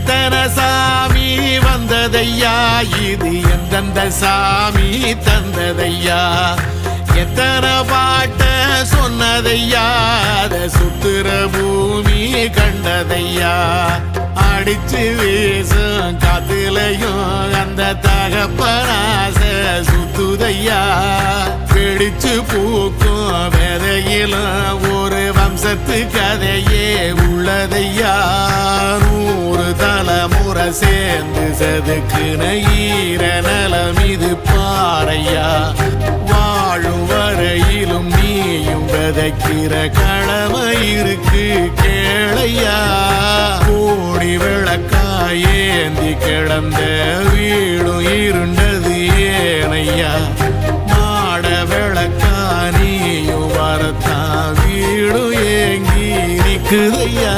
எத்தனை சாமி வந்ததையா, இது எந்தெந்த சாமி தந்ததையா, எத்தனை பாட்ட சொன்னதையா, அத சுத்துற பூமி கண்டதையா, அடிச்சு வீசும் காத்துலையும் அந்த தகப்பனாச சுத்துதையா, பிடிச்சு பூக்கும் விதையிலும் ஒரு வம்சத்து கதையே உள்ளதையா, 100 தலைமுறை சேர்ந்து செதுக்குன ஈர நலம் இது பாறையா, வாழும் வரையிலும் நீயும் விதைக்கிற கடமை இருக்கு கேளையா, கோடி விளக்காயேந்தி கிடந்த வீடும் இருண்டது ஏனையா, மாட விளக்கா நீயும் வரத்தான் வீடும் ஏங்கி நிக்குதையா.